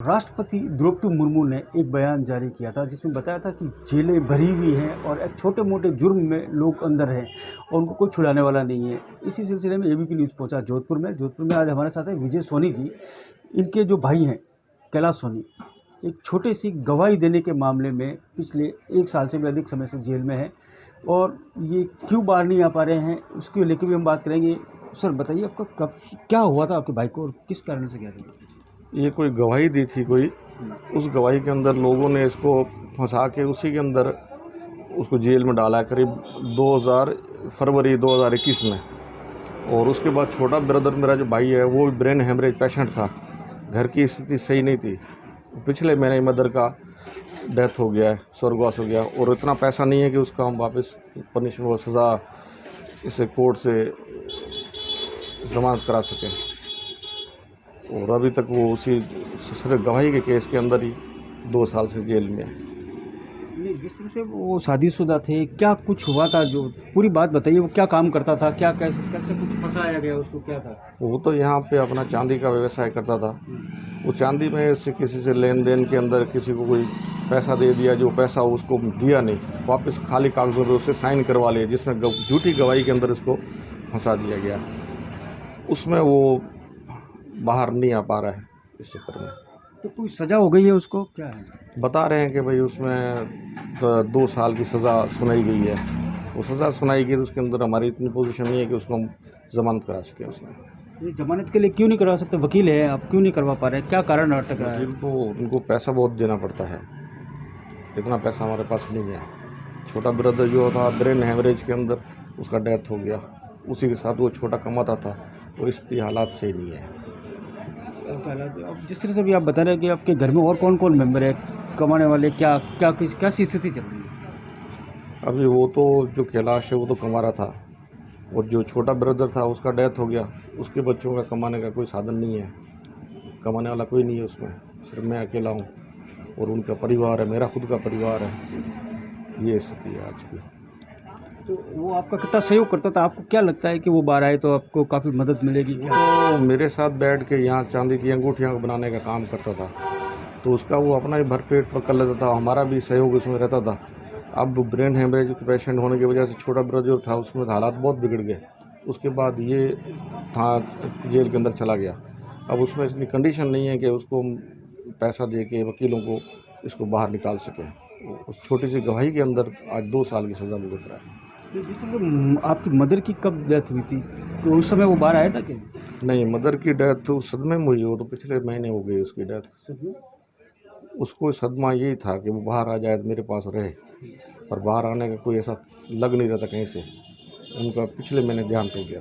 राष्ट्रपति द्रौपदी मुर्मू ने एक बयान जारी किया था जिसमें बताया था कि जेलें भरी हुई हैं और छोटे मोटे जुर्म में लोग अंदर हैं और उनको कोई छुड़ाने वाला नहीं है। इसी सिलसिले में एबीपी न्यूज़ पहुंचा जोधपुर में आज हमारे साथ है विजय सोनी जी। इनके जो भाई हैं कैलाश सोनी एक छोटी सी गवाही देने के मामले में पिछले 1 साल से भी अधिक समय से जेल में है और ये क्यों बाहर नहीं आ पा रहे हैं उसको लेकर भी हम बात करेंगे। सर बताइए आपका कब क्या हुआ था आपके भाई को और किस कारण से गया था? ये कोई गवाही दी थी कोई, उस गवाही के अंदर लोगों ने इसको फंसा के उसी के अंदर उसको जेल में डाला करीब फरवरी 2021 में। और उसके बाद छोटा ब्रदर मेरा जो भाई है वो ब्रेन हेमरेज पेशेंट था, घर की स्थिति सही नहीं थी। पिछले महीने मदर का डेथ हो गया है, स्वर्गवास हो गया और इतना पैसा नहीं है कि उसका हम वापस पनिशमेंट और सज़ा इसे कोर्ट से जमानत करा सकें। और अभी तक वो उसी सिर्फ गवाही के केस के अंदर ही 2 साल से जेल में है। नहीं, जिस तरह से वो शादीशुदा थे क्या कुछ हुआ था? जो पूरी बात बताइए, वो क्या काम करता था, क्या कैसे कुछ फंसाया गया उसको, क्या था? वो तो यहाँ पे अपना चांदी का व्यवसाय करता था। वो चांदी में से किसी से लेन देन के अंदर किसी को कोई पैसा दे दिया, जो पैसा उसको दिया नहीं, वापस खाली कागजों पे उससे साइन करवा लिए, जिसमें झूठी गवाही के अंदर उसको फंसा दिया गया। उसमें वो बाहर नहीं आ पा रहा है इस चक्कर में। तो कोई सज़ा हो गई है उसको, क्या है? बता रहे हैं कि भाई उसमें 2 साल की सज़ा सुनाई गई है। वो सज़ा सुनाई गई तो उसके अंदर हमारी इतनी पोजीशन नहीं है कि उसको हम जमानत करा सकें। उसमें ये जमानत के लिए क्यों नहीं करवा सकते? वकील है आप, क्यों नहीं करवा पा रहे हैं? क्या कारण अटक रहा है? वकील को उनको पैसा बहुत देना पड़ता है, इतना पैसा हमारे पास नहीं है। छोटा ब्रदर जो था ब्रेन हेमरेज के अंदर उसका डेथ हो गया, उसी के साथ वो छोटा कमाता था, वो स्थिति हालात सही नहीं है। अब जिस तरह से भी आप बता रहे हैं कि आपके घर में और कौन कौन मेंबर है कमाने वाले, क्या स्थिति चल रही है? अभी वो तो जो कैलाश है वो तो कमा रहा था और जो छोटा ब्रदर था उसका डेथ हो गया। उसके बच्चों का कमाने का कोई साधन नहीं है, कमाने वाला कोई नहीं है उसमें, सिर्फ मैं अकेला हूँ और उनका परिवार है, मेरा खुद का परिवार है। ये स्थिति है आज की। तो वो आपका कितना सहयोग करता था? आपको क्या लगता है कि वो बाहर आए तो आपको काफ़ी मदद मिलेगी क्या? तो मेरे साथ बैठ के यहाँ चांदी की अंगूठियाँ बनाने का काम करता था, तो उसका वो अपना ही भरपेट कर लेता था, हमारा भी सहयोग उसमें रहता था। अब ब्रेन हेमरेज के पेशेंट होने की वजह से छोटा ब्रदर था, उसमें हालात बहुत बिगड़ गए। उसके बाद ये था जेल के अंदर चला गया। अब उसमें इतनी कंडीशन नहीं है कि उसको पैसा दे के वकीलों को इसको बाहर निकाल सकें। उस छोटी सी गवाही के अंदर आज 2 साल की सज़ा भुगत रहा है। तो जिस तरह से आपकी मदर की कब डेथ हुई थी, तो उस समय वो बाहर आया था क्या? नहीं, मदर की डेथ तो सदमे में हुई, वो तो पिछले महीने हो गई उसकी डेथ। उसको सदमा यही था कि वो बाहर आ जाए तो मेरे पास रहे, पर बाहर आने का कोई ऐसा लग नहीं रहा था कहीं से। उनका पिछले महीने देहांत हो गया।